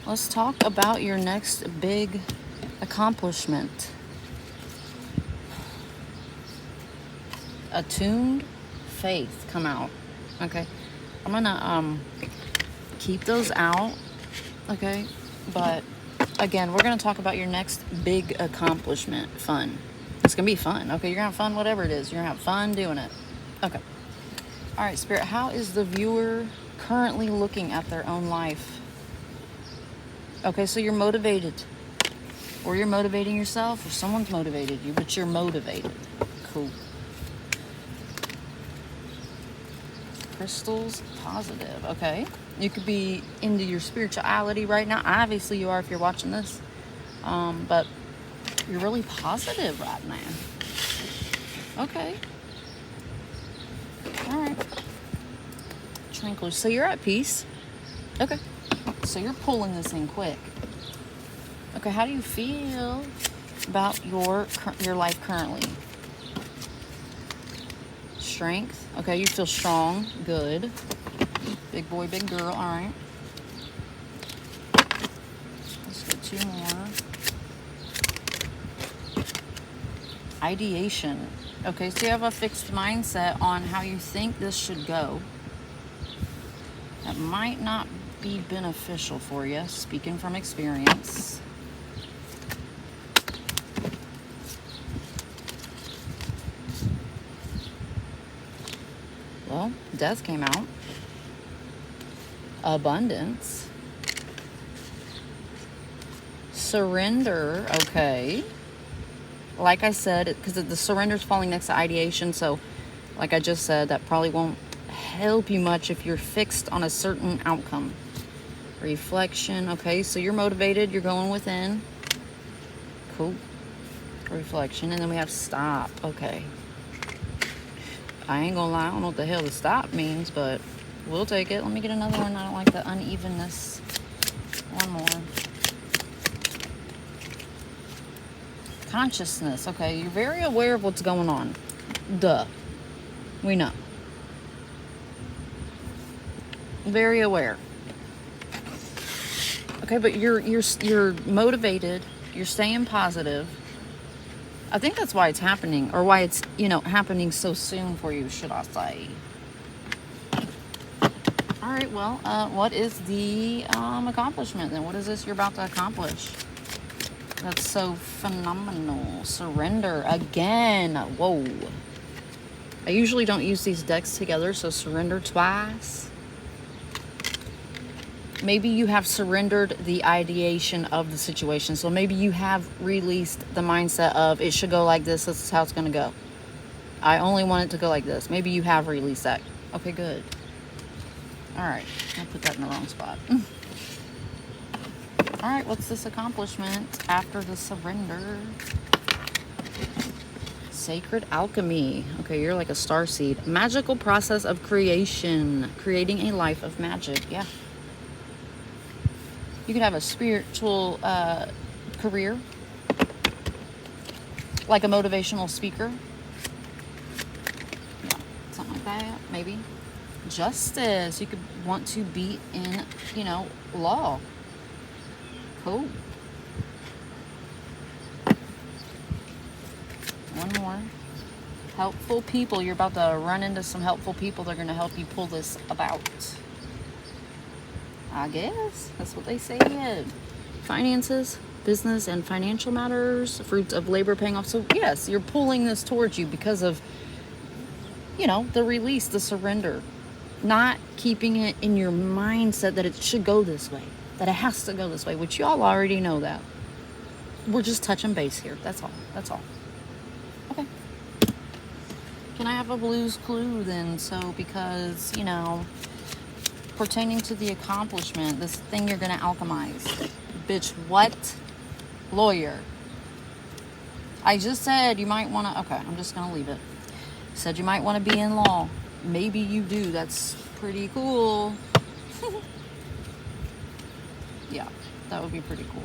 Let's talk about your next big accomplishment. Attuned faith come out. Okay. I'm gonna keep those out. Okay. But again, we're gonna talk about your next big accomplishment. Fun. It's gonna be fun. Okay, you're gonna have fun, whatever it is. You're gonna have fun doing it. Okay. All right, Spirit, how is the viewer currently looking at their own life? Okay, so you're motivated. Or you're motivating yourself, or someone's motivated you, but you're motivated. Cool. Crystals, positive. Okay. You could be into your spirituality right now. Obviously, you are if you're watching this. But you're really positive right now. Okay. All right. Tranquil. So you're at peace. Okay. So you're pulling this in quick. Okay, how do you feel about your life currently? Strength. Okay, you feel strong. Good. Big boy, big girl. All right. Let's get 2 more. Ideation. Okay, so you have a fixed mindset on how you think this should go. That might not be beneficial for you, speaking from experience. Well, death came out. Abundance. Surrender. Okay. Like I said, because the surrender is falling next to ideation, so like I just said, that probably won't help you much if you're fixed on a certain outcome. Reflection. Okay, so you're motivated, you're going within. Cool. Reflection. And then we have stop. Okay. I ain't gonna lie, I don't know what the hell the stop means, but we'll take it. Let me get another one. I don't like the unevenness. One more. Consciousness. Okay, you're very aware of what's going on. Duh. We know. Very aware. Okay, but you're motivated. You're staying positive. I think that's why it's happening, or why it's, happening so soon for you, should I say. All right, well, what is the accomplishment then? What is this you're about to accomplish? That's so phenomenal. Surrender again. Whoa. I usually don't use these decks together, so surrender twice. Maybe you have surrendered the ideation of the situation. So maybe you have released the mindset of it should go like this. This is how it's going to go. I only want it to go like this. Maybe you have released that. Okay, good. All right. I put that in the wrong spot. All right. What's this accomplishment after the surrender? Sacred alchemy. Okay, you're like a starseed. Magical process of creation. Creating a life of magic. Yeah. You could have a spiritual career, like a motivational speaker. Yeah, something like that, maybe. Justice. You could want to be in, law. Cool. One more. Helpful people. You're about to run into some helpful people. They're going to help you pull this about. I guess that's what they say. Finances, business, and financial matters, fruits of labor paying off. So yes, you're pulling this towards you because of, the release, the surrender, not keeping it in your mindset that it should go this way, that it has to go this way, which y'all already know that. We're just touching base here. That's all. Okay. Can I have a blues clue then? So because, pertaining to the accomplishment, this thing you're going to alchemize. Bitch, what? Lawyer. I just said you might want to... Okay, I'm just going to leave it. Said you might want to be in law. Maybe you do. That's pretty cool. Yeah, that would be pretty cool.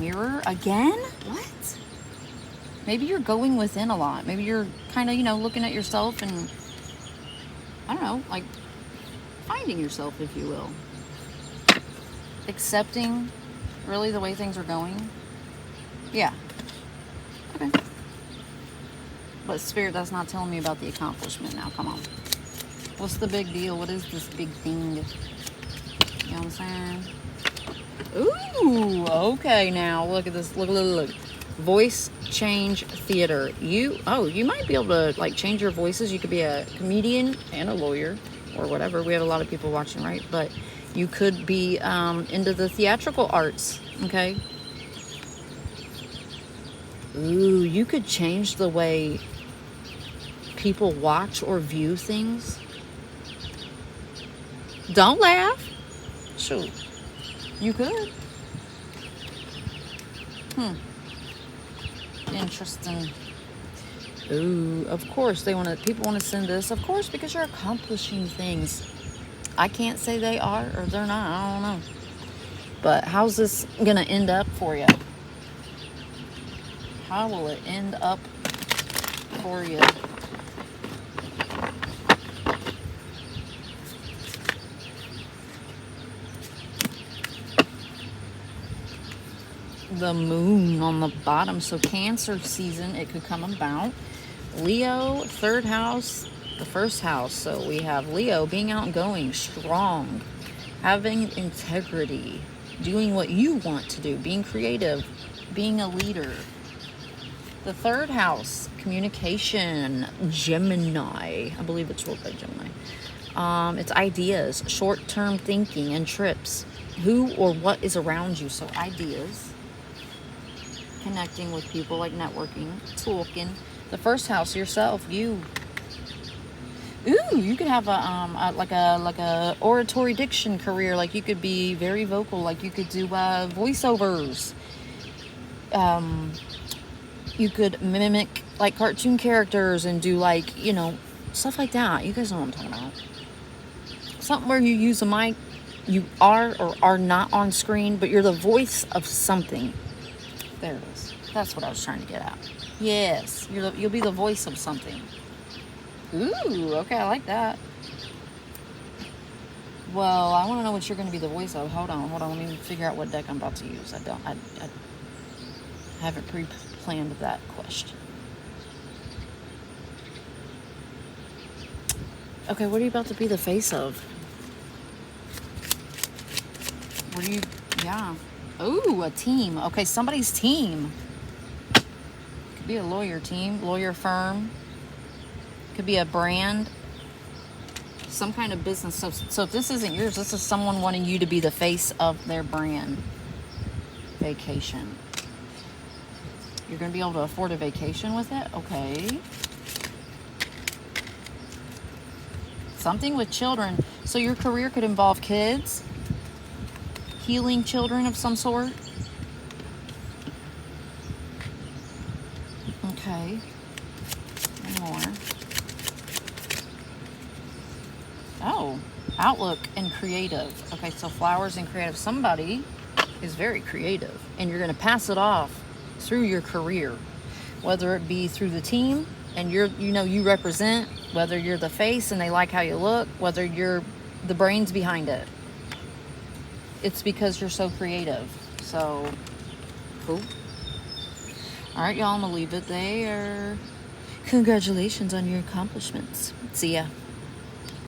Mirror again? What? Maybe you're going within a lot. Maybe you're kind of, looking at yourself and... I don't know, like finding yourself, if you will. Accepting really the way things are going. Yeah. Okay. But Spirit, that's not telling me about the accomplishment now. Come on. What's the big deal? What is this big thing? You know what I'm saying? Ooh, okay now. Look at this. Look. Voice change theater. You might be able to like change your voices. You could be a comedian and a lawyer or whatever. We have a lot of people watching, right? But you could be into the theatrical arts, okay? Ooh, you could change the way people watch or view things. Don't laugh. Shoot. You could. Interesting. Ooh, of course people want to send this. Of course, because you're accomplishing things. I can't say they are or they're not. I don't know. But how's this gonna end up for you? How will it end up for you? The moon on the bottom, so Cancer season, it could come about. Leo, third house, the first house. So we have Leo being outgoing, strong, having integrity, doing what you want to do, being creative, being a leader. The third house, communication, Gemini. I believe it's ruled by Gemini. It's ideas, short-term thinking, and trips. Who or what is around you? So ideas. Connecting with people, like networking, talking. The first house, yourself, you. Ooh, you could have a oratory diction career. Like you could be very vocal. Like you could do voiceovers. You could mimic like cartoon characters and do like, you know, stuff like that. You guys know what I'm talking about. Something where you use a mic. You are or are not on screen, but you're the voice of something. There it is. That's what I was trying to get at. Yes, you'll be the voice of something. Ooh, okay, I like that. Well, I want to know what you're going to be the voice of. Hold on. Let me figure out what deck I'm about to use. I haven't pre-planned that question. Okay, what are you about to be the face of? What are you, yeah. Ooh, a team. Okay, somebody's team. Could be a lawyer team, lawyer firm. Could be a brand. Some kind of business. So if this isn't yours, this is someone wanting you to be the face of their brand. Vacation. You're going to be able to afford a vacation with it? Okay. Something with children. So your career could involve kids. Healing children of some sort. Okay. One more. Oh, outlook and creative. Okay, so flowers and creative. Somebody is very creative, and you're going to pass it off through your career, whether it be through the team and you represent, whether you're the face and they like how you look, whether you're the brains behind it. It's because you're so creative. So, cool. All right, y'all, I'm going to leave it there. Congratulations on your accomplishments. See ya.